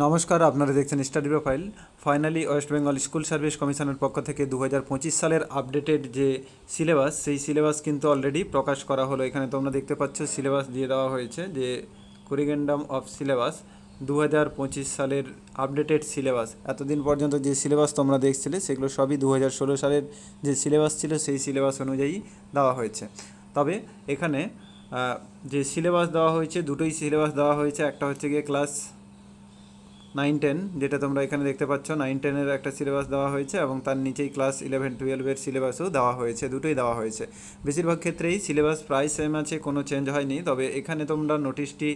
নমস্কার, আপনারা দেখছেন study profile. Finally West Bengal school service কমিশনের পক্ষ থেকে 2025 সালের আপডেটেড যে সিলেবাস, সেই সিলেবাস কিন্তু অলরেডি প্রকাশ করা হলো। এখানে তোমরা দেখতে পাচ্ছ সিলেবাস দিয়ে দেওয়া হয়েছে, যে কুরিগেন্ডাম অফ সিলেবাস 2025 সালের আপডেটেড সিলেবাস। এতদিন পর্যন্ত যে সিলেবাস তোমরা দেখছিলে সেগুলো সবই 2016 সালের যে সিলেবাস ছিল সেই সিলেবাস অনুযায়ী দেওয়া হয়েছে। তবে এখানে যে সিলেবাস দেওয়া হয়েছে, দুটোই সিলেবাস দেওয়া হয়েছে। একটা হচ্ছে গিয়ে ক্লাস 9-10, যেটা তোমরা এখানে দেখতে পাচ্ছ, 9-10-এর একটা সিলেবাস দেওয়া হয়েছে এবং তার নিচেই ক্লাস 11-12-এর সিলেবাসও দেওয়া হয়েছে, দুটোই দেওয়া হয়েছে। বেশিরভাগ ক্ষেত্রেই সিলেবাস প্রায় সেম আছে, কোনো চেঞ্জ হয়নি। তবে এখানে তোমরা নোটিশটি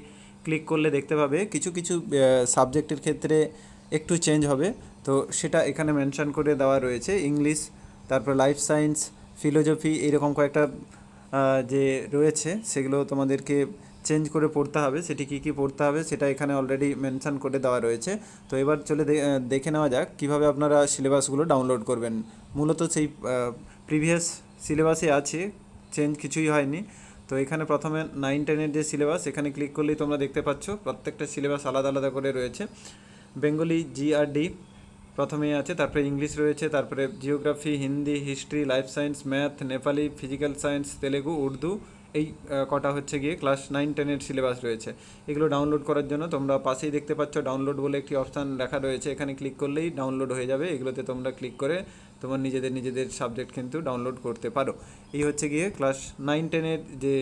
ক্লিক করলে দেখতে পাবে কিছু কিছু সাবজেক্টের ক্ষেত্রে একটু চেঞ্জ হবে। তো সেটা এখানে মেনশন করে দেওয়া রয়েছে। ইংলিশ, তারপর লাইফ সায়েন্স, ফিলোজফি, এইরকম কয়েকটা যে রয়েছে সেগুলো তোমাদেরকে চেঞ্জ করে পড়তে হবে। সেটি কী কী পড়তে হবে সেটা এখানে অলরেডি মেনশন করে দেওয়া রয়েছে। তো এবার চলে দেখে নেওয়া যাক কীভাবে আপনারা সিলেবাসগুলো ডাউনলোড করবেন। মূলত সেই প্রিভিয়াস সিলেবাসই আছে, চেঞ্জ কিছুই হয়নি। তো এখানে প্রথমে 9-10-এর যে সিলেবাস, এখানে ক্লিক করলেই তোমরা দেখতে পাচ্ছ প্রত্যেকটা সিলেবাস আলাদা আলাদা করে রয়েছে। বেঙ্গলি জিআরডি প্রথমেই আছে, তারপরে ইংলিশ রয়েছে, তারপরে geography, Hindi, history, life science, math, Nepali, physical science, Telugu, Urdu, এই কটা হচ্ছে গিয়ে ক্লাস 9-10-এর সিলেবাস রয়েছে। এগুলো ডাউনলোড করার জন্য তোমরা পাশেই দেখতে পাচ্ছ ডাউনলোড বলে একটি অপশান লেখা রয়েছে। এখানে ক্লিক করলেই ডাউনলোড হয়ে যাবে। এগুলোতে তোমরা ক্লিক করে তোমার নিজেদের সাবজেক্ট কিন্তু ডাউনলোড করতে পারো। এই হচ্ছে গিয়ে ক্লাস 9-10-এর যে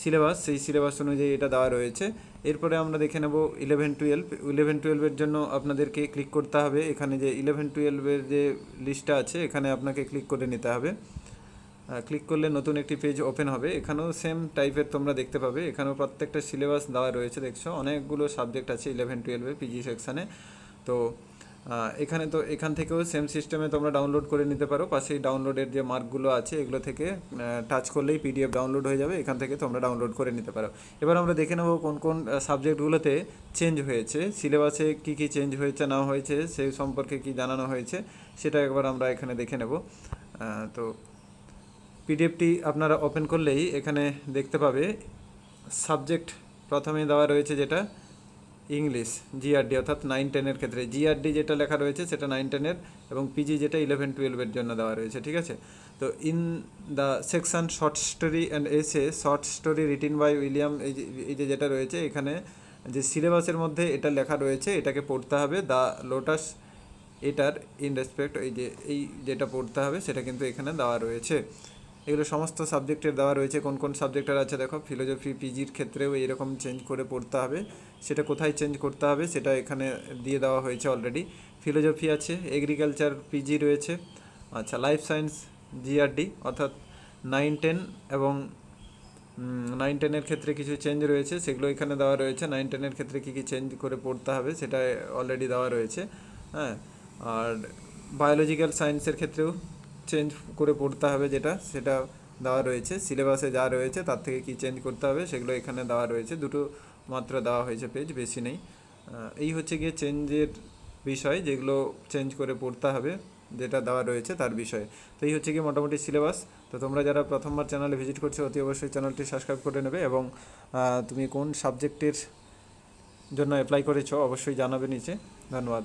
সিলেবাস, সেই সিলেবাস অনুযায়ী এটা দেওয়া রয়েছে। এরপরে আমরা দেখে নেব 11-12। 11-12-এর জন্য আপনাদেরকে ক্লিক করতে হবে। এখানে যে 11-12-এর যে লিস্টটা আছে, এখানে আপনাকে ক্লিক করে নিতে হবে। ক্লিক করলে নতুন একটি পেজ ওপেন হবে। এখানেও সেম টাইপের তোমরা দেখতে পাবে। এখানেও প্রত্যেকটা সিলেবাস দেওয়া রয়েছে, দেখছো অনেকগুলো সাবজেক্ট আছে 11-12-এ পিজি সেকশানে। তো এখানে তো এখান থেকেও সেম সিস্টেমে তোমরা ডাউনলোড করে নিতে পারো। পাশেই ডাউনলোডের যে মার্কগুলো আছে এগুলো থেকে টাচ করলেই পিডিএফ ডাউনলোড হয়ে যাবে। এখান থেকে তোমরা ডাউনলোড করে নিতে পারো। এবার আমরা দেখে নেব কোন কোন সাবজেক্টগুলোতে চেঞ্জ হয়েছে, সিলেবাসে কী কী চেঞ্জ হয়েছে না হয়েছে সেই সম্পর্কে কি জানানো হয়েছে সেটা একবার আমরা এখানে দেখে নেব। তো পিডিএফটি আপনারা ওপেন করলেই এখানে দেখতে পাবে সাবজেক্ট প্রথমে দেওয়া রয়েছে যেটা ইংলিশ জিআরডি, অর্থাৎ 9-10-এর ক্ষেত্রে জিআরডি যেটা লেখা রয়েছে সেটা 9-10-এর, এবং পিজি যেটা 11-12-এর জন্য দেওয়া রয়েছে। ঠিক আছে, তো in the section short story and essay, short story written by William, এই যে যেটা রয়েছে এখানে যে সিলেবাসের মধ্যে এটা লেখা রয়েছে, এটাকে পড়তে হবে। দ্য লোটাস, এটার ইন রেসপেক্ট, এই যেটা পড়তে হবে সেটা কিন্তু এখানে দেওয়া রয়েছে। এগুলো সমস্ত সাবজেক্টের দেওয়া রয়েছে। কোন কোন সাবজেক্টের আছে দেখো, ফিলোজফি পিজির ক্ষেত্রেও এরকম চেঞ্জ করে পড়তে হবে। সেটা কোথায় চেঞ্জ করতে হবে সেটা এখানে দিয়ে দেওয়া হয়েছে অলরেডি। ফিলোজফি আছে, এগ্রিকালচার পিজি রয়েছে। আচ্ছা, লাইফ সায়েন্স জিআরডি, অর্থাৎ 9-10 এবং 9-10-এর ক্ষেত্রে কিছু চেঞ্জ রয়েছে, সেগুলো এখানে দেওয়া রয়েছে। 9-10-এর ক্ষেত্রে কী কী চেঞ্জ করে পড়তে হবে সেটা অলরেডি দেওয়া রয়েছে। হ্যাঁ, আর বায়োলজিক্যাল সায়েন্সের ক্ষেত্রেও চেঞ্জ করে পড়তে হবে যেটা, সেটা দেওয়া রয়েছে। সিলেবাসে যা রয়েছে তার থেকে কি চেঞ্জ করতে হবে সেগুলো এখানে দেওয়া রয়েছে। দুটো মাত্র দেওয়া হয়েছে পেজ, বেশি নেই। এই হচ্ছে গিয়ে চেঞ্জের বিষয়, যেগুলো চেঞ্জ করে পড়তে হবে যেটা দেওয়া রয়েছে তার বিষয়ে। তো এই হচ্ছে গিয়ে মোটামুটি সিলেবাস। তো তোমরা যারা প্রথমবার চ্যানেলে ভিজিট করছো অতি অবশ্যই চ্যানেলটি সাবস্ক্রাইব করে নেবে, এবং তুমি কোন সাবজেক্টের জন্য অ্যাপ্লাই করেছো অবশ্যই জানাবে নিচে। ধন্যবাদ।